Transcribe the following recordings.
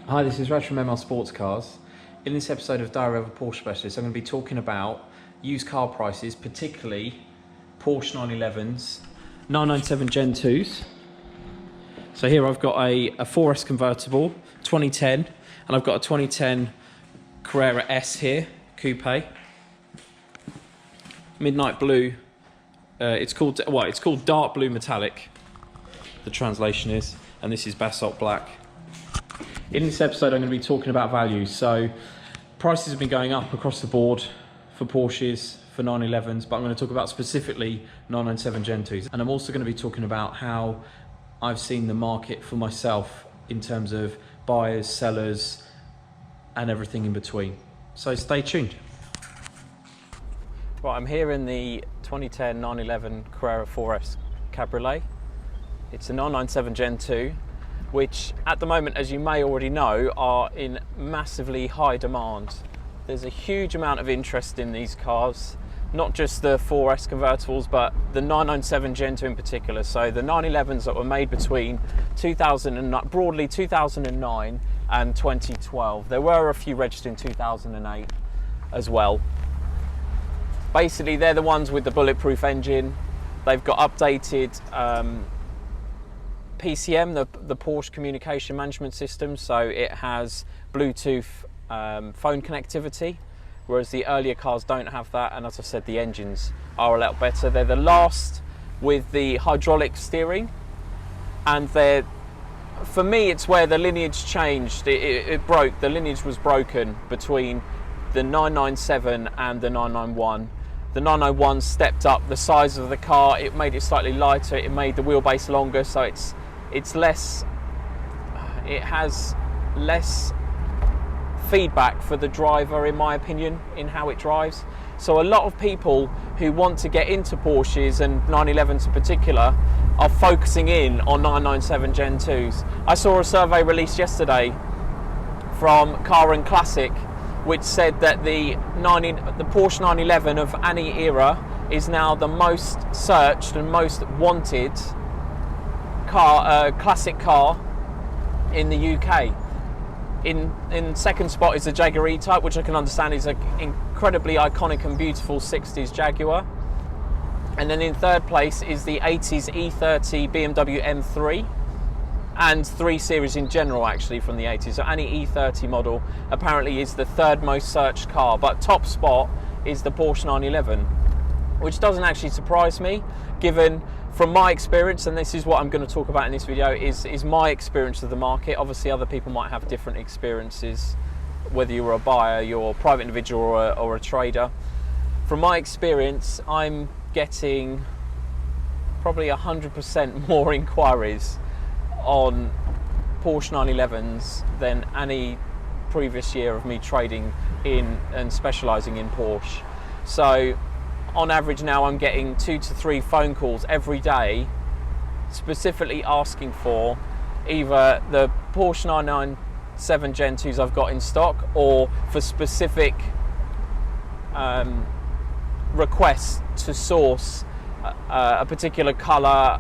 Hi, this is Raj from ML Sportscars. In this episode of Diary of a Porsche Specialist, I'm going to be talking about used car prices, particularly Porsche 911s, 997 Gen 2s. So here I've got a 4S convertible, 2010, and I've got a 2010 Carrera S here, coupe. Midnight blue. It's called dark blue metallic, the translation is, and this is basalt black. In this episode, I'm going to be talking about value. So prices have been going up across the board for Porsches, for 911s, but I'm going to talk about specifically 997 Gen 2s. And I'm also going to be talking about how I've seen the market for myself in terms of buyers, sellers, and everything in between. So stay tuned. Right, I'm here in the 2010 911 Carrera 4S Cabriolet. It's a 997 Gen 2. Which at the moment, as you may already know, are in massively high demand. There's a huge amount of interest in these cars, not just the 4S convertibles, but the 997 Gen 2 in particular. So the 911s that were made between 2009 and 2012. There were a few registered in 2008 as well. Basically, they're the ones with the bulletproof engine. They've got updated PCM, the Porsche Communication Management System, so it has Bluetooth phone connectivity, whereas the earlier cars don't have that, and as I said, the engines are a lot better. They're the last with the hydraulic steering, and for me, it's where the lineage changed. It broke, the lineage was broken between the 997 and the 991. The 991 stepped up the size of the car, it made it slightly lighter, it made the wheelbase longer, so it has less feedback for the driver, in my opinion, in how it drives. So a lot of people who want to get into Porsches, and 911s in particular, are focusing in on 997 Gen 2s. I saw a survey released yesterday from Carrera Classic which said that the Porsche 911 of any era is now the most searched and most wanted car, classic car in the UK. In second spot is the Jaguar E-Type, which I can understand is an incredibly iconic and beautiful 60s Jaguar. And then in third place is the 80s E30 BMW M3. And 3 Series in general, actually, from the 80s. So any E30 model apparently is the third most searched car, but top spot is the Porsche 911, which doesn't actually surprise me, given from my experience, and this is what I'm going to talk about in this video, is my experience of the market. Obviously other people might have different experiences, whether you're a buyer, you're a private individual, or a trader. From my experience, I'm getting probably 100% more inquiries on Porsche 911s than any previous year of me trading in and specialising in Porsche. So on average now I'm getting 2 to 3 phone calls every day specifically asking for either the Porsche 997 Gen 2s I've got in stock, or for specific requests to source a particular colour,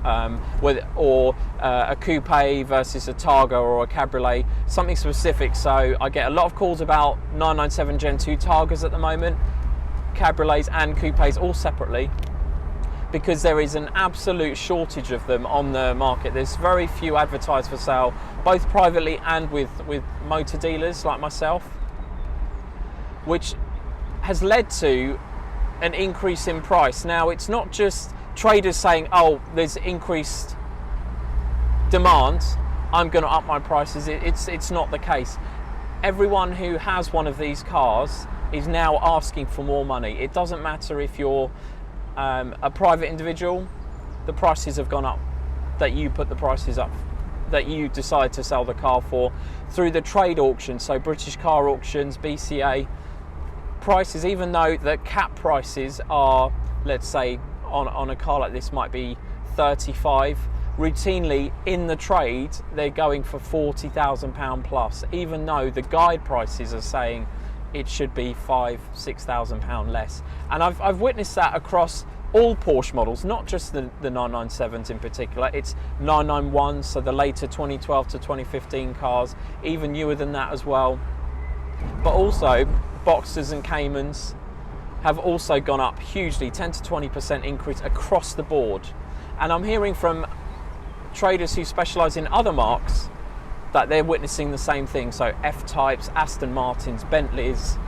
or a coupe versus a Targa or a Cabriolet, something specific. So I get a lot of calls about 997 Gen 2 Targas at the moment, Cabriolets and coupes all separately, because there is an absolute shortage of them on the market. There's very few advertised for sale, both privately and with motor dealers like myself, which has led to an increase in price. Now, it's not just traders saying, oh, there's increased demand, I'm going to up my prices. It's not the case. Everyone who has one of these cars is now asking for more money. It doesn't matter if you're a private individual, the prices have gone up, that you put the prices up, that you decide to sell the car for, through the trade auction, so British Car Auctions, BCA, prices, even though the cap prices are, let's say, on a car like this might be 35, routinely in the trade they're going for £40,000 plus, even though the guide prices are saying it should be £5,000–6,000 less. And I've witnessed that across all Porsche models, not just the 997s in particular. It's 991s, so the later 2012 to 2015 cars, even newer than that as well. But also Boxsters and Caymans have also gone up hugely, 10 to 20% increase across the board. And I'm hearing from traders who specialise in other marques that they're witnessing the same thing. So F-Types, Aston Martins, Bentleys,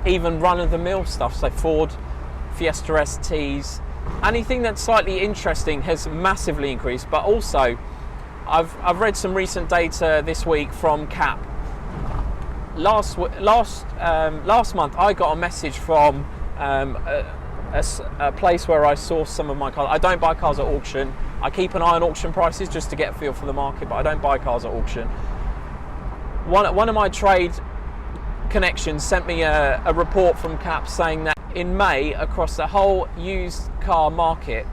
even run-of-the-mill stuff, so Ford Fiesta STs, anything that's slightly interesting has massively increased. But also I've read some recent data this week from CAP. Last month I got a message from a place where I source some of my cars. I don't buy cars at auction. I keep an eye on auction prices just to get a feel for the market, but I don't buy cars at auction. One of my trade connections sent me a report from CAP saying that in May, across the whole used car market,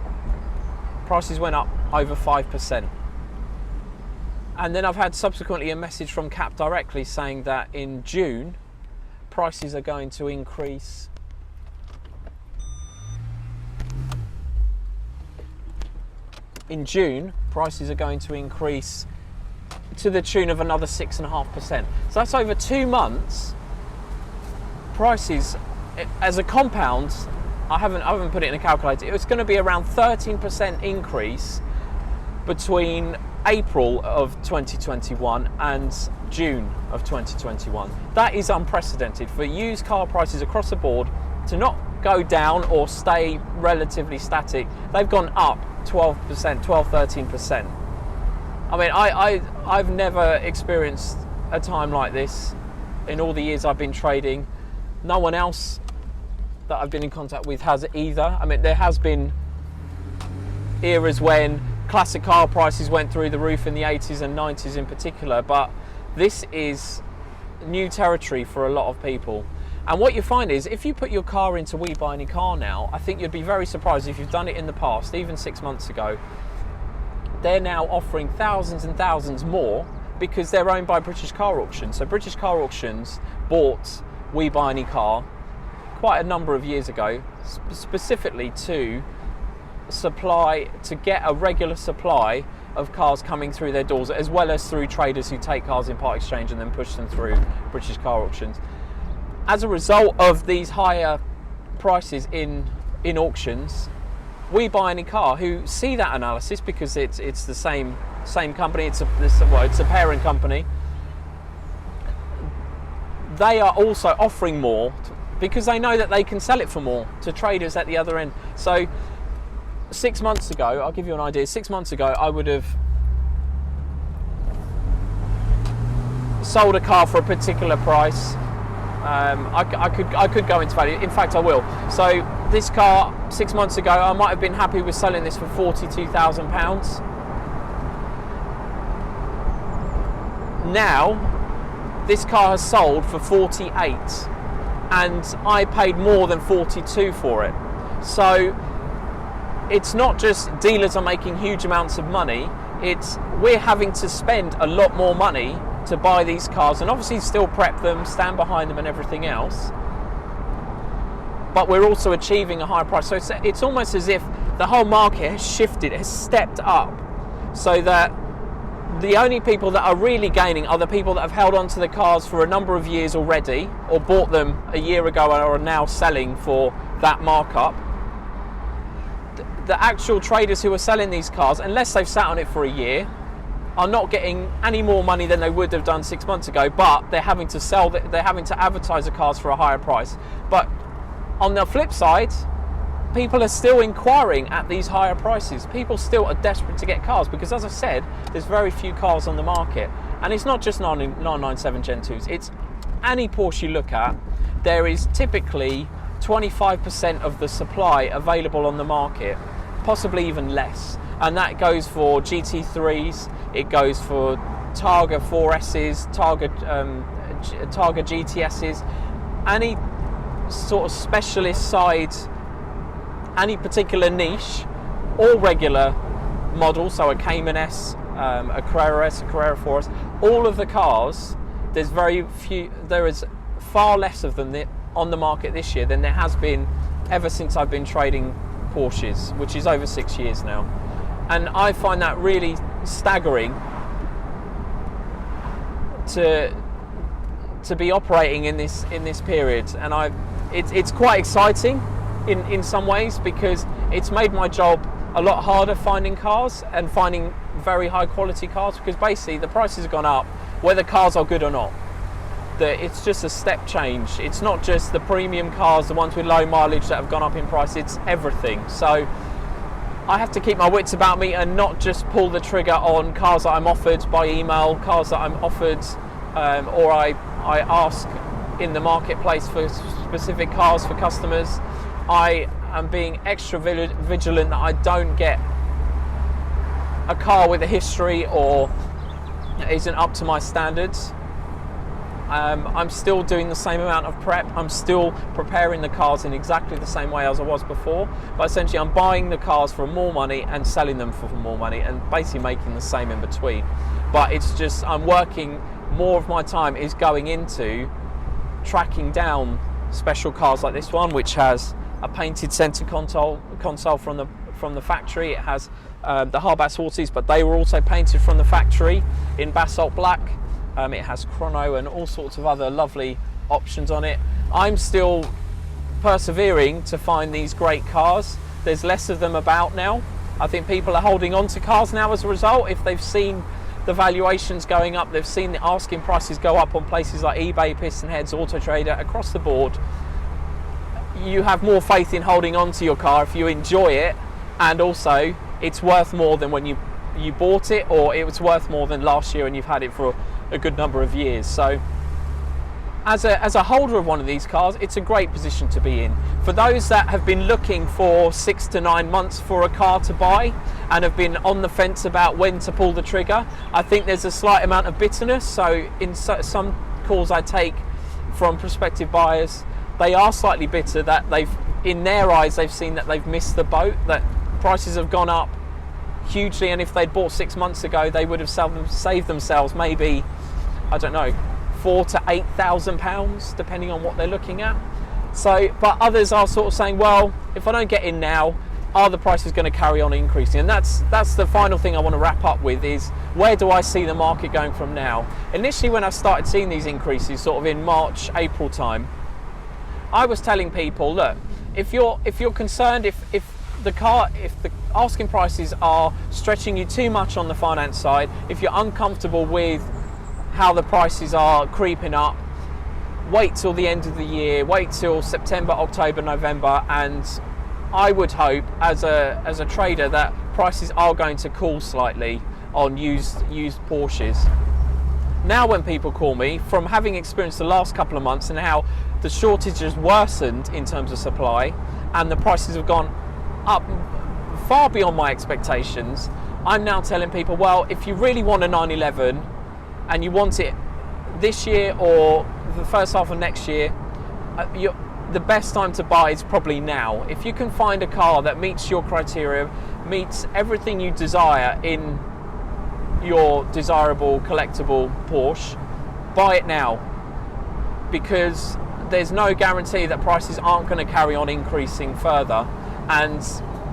prices went up over 5%. And then I've had subsequently a message from CAP directly saying that in June, prices are going to increase to the tune of another 6.5%. So that's over 2 months. Prices, as a compound, I haven't put it in a calculator. It's going to be around 13% increase between April of 2021 and June of 2021. That is unprecedented for used car prices across the board to not go down or stay relatively static. They've gone up 12%, 13%. I mean, I've never experienced a time like this in all the years I've been trading. No one else that I've been in contact with has either. I mean, there has been eras when classic car prices went through the roof in the 80s and 90s in particular, but this is new territory for a lot of people. And what you find is, if you put your car into We Buy Any Car now, I think you'd be very surprised if you've done it in the past, even 6 months ago. They're now offering thousands and thousands more because they're owned by British Car Auctions. So British Car Auctions bought We Buy Any Car quite a number of years ago, specifically to get a regular supply of cars coming through their doors, as well as through traders who take cars in part exchange and then push them through British Car Auctions. As a result of these higher prices in auctions, We Buy Any Car, who see that analysis because it's the same company, it's a parent company, they are also offering more because they know that they can sell it for more to traders at the other end. So 6 months ago, I'll give you an idea, 6 months ago I would have sold a car for a particular price. I could go into value. In fact, I will. So this car 6 months ago, I might have been happy with selling this for £42,000. Now this car has sold for 48, and I paid more than 42 for it. So it's not just dealers are making huge amounts of money, it's we're having to spend a lot more money to buy these cars, and obviously still prep them, stand behind them and everything else, but we're also achieving a higher price. So it's almost as if the whole market has shifted, has stepped up, so that the only people that are really gaining are the people that have held on to the cars for a number of years already, or bought them a year ago and are now selling for that markup. The actual traders who are selling these cars, unless they've sat on it for a year, are not getting any more money than they would have done 6 months ago, but they're having to they're having to advertise the cars for a higher price. But on the flip side, people are still inquiring at these higher prices. People still are desperate to get cars because, as I said, there's very few cars on the market. And it's not just 997 Gen 2s, it's any Porsche you look at, there is typically 25% of the supply available on the market, possibly even less. And that goes for GT3s, it goes for Targa 4Ss, Targa GTSs, any sort of specialist side, any particular niche, or regular model, so a Cayman S, a Carrera S, a Carrera 4S, all of the cars, there is far less of them on the market this year than there has been ever since I've been trading Porsches, which is over 6 years now. And I find that really staggering to be operating in this period. And it's quite exciting in some ways, because it's made my job a lot harder finding cars and finding very high quality cars, because basically the prices have gone up whether cars are good or not. It's just a step change. It's not just the premium cars, the ones with low mileage, that have gone up in price. It's everything. So I have to keep my wits about me and not just pull the trigger on cars that I'm offered by email, cars that I'm offered, or I ask in the marketplace for specific cars for customers. I am being extra vigilant that I don't get a car with a history or isn't up to my standards. I'm still doing the same amount of prep. I'm still preparing the cars in exactly the same way as I was before, but essentially I'm buying the cars for more money and selling them for more money, and basically making the same in between. But it's just, I'm working, more of my time is going into tracking down special cars like this one, which has a painted center console from the factory. It has the hard bass horses, but they were also painted from the factory in basalt black. It has chrono and all sorts of other lovely options on it. I'm still persevering to find these great cars. There's less of them about now. I think people are holding on to cars now as a result. If they've seen the valuations going up, they've seen the asking prices go up on places like eBay, Piston Heads, Auto Trader, across the board, you have more faith in holding on to your car if you enjoy it, and also it's worth more than when you bought it, or it was worth more than last year and you've had it for a good number of years. So as a holder of one of these cars, it's a great position to be in. For those that have been looking for 6 to 9 months for a car to buy and have been on the fence about when to pull the trigger, I think there's a slight amount of bitterness. So in some calls I take from prospective buyers, they are slightly bitter that in their eyes, they've seen that they've missed the boat, that prices have gone up hugely, and if they'd bought 6 months ago, they would have saved themselves maybe, I don't know, £4,000 to £8,000, depending on what they're looking at. So, but others are sort of saying, well, if I don't get in now, are the prices going to carry on increasing? And that's the final thing I want to wrap up with, is where do I see the market going from now? Initially, when I started seeing these increases sort of in March, April time, I was telling people, look, if you're concerned, if the asking prices are stretching you too much on the finance side, if you're uncomfortable with how the prices are creeping up, wait till the end of the year, wait till September, October, November, and I would hope as a trader that prices are going to cool slightly on used Porsches. Now when people call me, from having experienced the last couple of months and how the shortage has worsened in terms of supply and the prices have gone up far beyond my expectations, I'm now telling people, well, if you really want a 911 and you want it this year or the first half of next year, the best time to buy is probably now. If you can find a car that meets your criteria, meets everything you desire in your desirable collectible Porsche, buy it now, because there's no guarantee that prices aren't going to carry on increasing further and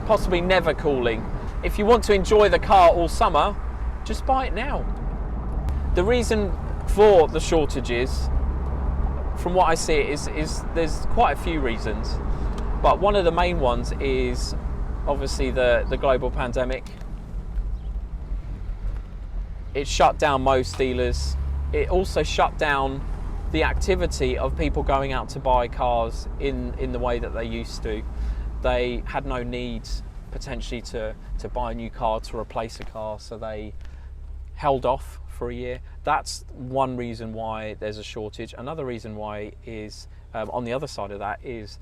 possibly never cooling. If you want to enjoy the car all summer, just buy it now. The reason for the shortages, from what I see, is there's quite a few reasons, but one of the main ones is obviously the global pandemic. It shut down most dealers. It also shut down the activity of people going out to buy cars in the way that they used to. They had no need potentially to buy a new car to replace a car, so they held off for a year. That's one reason why there's a shortage. Another reason why is, on the other side of that, is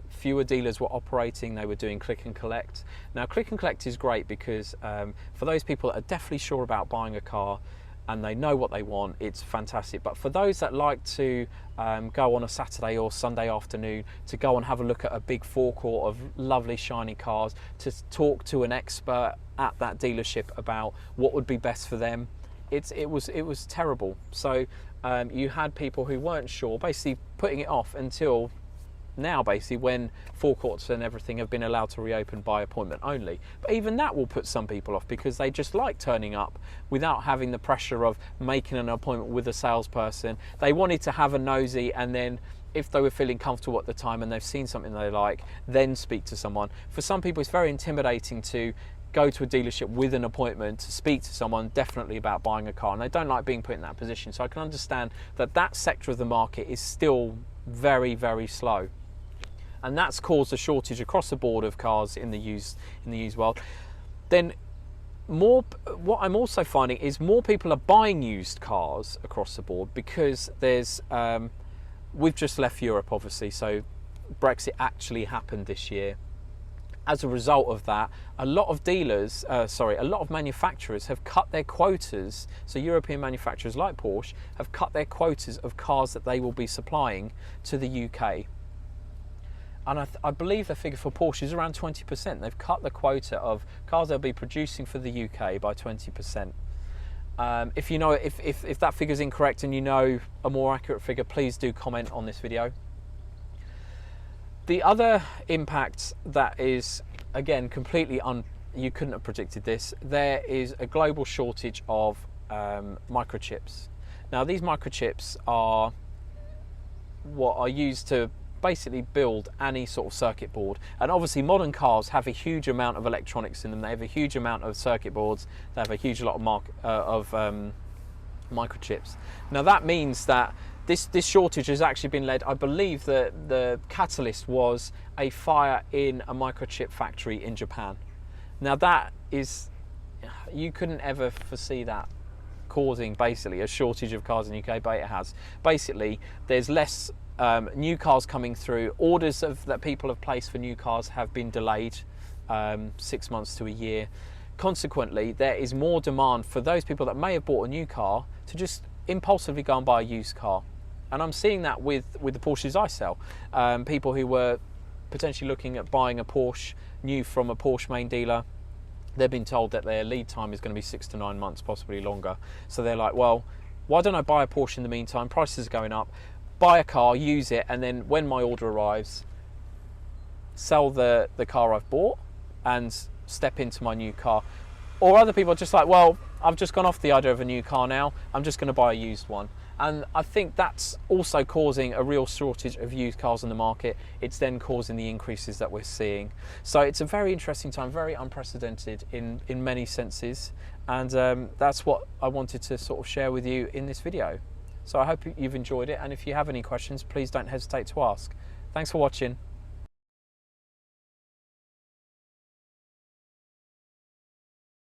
fewer dealers were operating. They were doing click and collect. Now, click and collect is great because for those people that are definitely sure about buying a car and they know what they want, it's fantastic. But for those that like to go on a Saturday or Sunday afternoon to go and have a look at a big forecourt of lovely shiny cars, to talk to an expert at that dealership about what would be best for them, it was terrible. So you had people who weren't sure, basically putting it off until now, basically, when forecourts and everything have been allowed to reopen by appointment only. But even that will put some people off, because they just like turning up without having the pressure of making an appointment with a salesperson. They wanted to have a nosy, and then if they were feeling comfortable at the time and they've seen something they like, then speak to someone. For some people, it's very intimidating to go to a dealership with an appointment to speak to someone definitely about buying a car, and they don't like being put in that position. So I can understand that that sector of the market is still very, very slow, and that's caused a shortage across the board of cars in the used world. Then what I'm also finding is more people are buying used cars across the board, because there's we've just left Europe, obviously, so Brexit actually happened this year. As a result of that, a lot of manufacturers have cut their quotas. So European manufacturers like Porsche have cut their quotas of cars that they will be supplying to the UK. And I believe the figure for Porsche is around 20%. They've cut the quota of cars they'll be producing for the UK by 20%. If you know, if that figure is incorrect and you know a more accurate figure, please do comment on this video. The other impact that is, again, completely you couldn't have predicted this. There is a global shortage of microchips. Now, these microchips are what are used to basically build any sort of circuit board, and obviously modern cars have a huge amount of electronics in them. They have a huge amount of circuit boards. They have a huge lot of microchips. Now that means that this shortage has actually been led, I believe that the catalyst was a fire in a microchip factory in Japan. Now that is, you couldn't ever foresee that causing basically a shortage of cars in the UK, but it has. Basically, there's less new cars coming through. Orders that people have placed for new cars have been delayed 6 months to a year. Consequently, there is more demand for those people that may have bought a new car to just impulsively go and buy a used car. And I'm seeing that with the Porsches I sell. People who were potentially looking at buying a Porsche new from a Porsche main dealer, they've been told that their lead time is going to be 6 to 9 months, possibly longer. So they're like, well, why don't I buy a Porsche in the meantime? Prices are going up. Buy a car, use it, and then when my order arrives, sell the car I've bought and step into my new car. Or other people are just like, well, I've just gone off the idea of a new car now, I'm just going to buy a used one. And I think that's also causing a real shortage of used cars in the market. It's then causing the increases that we're seeing. So it's a very interesting time, very unprecedented in many senses. And that's what I wanted to sort of share with you in this video. So I hope you've enjoyed it. And if you have any questions, please don't hesitate to ask. Thanks for watching.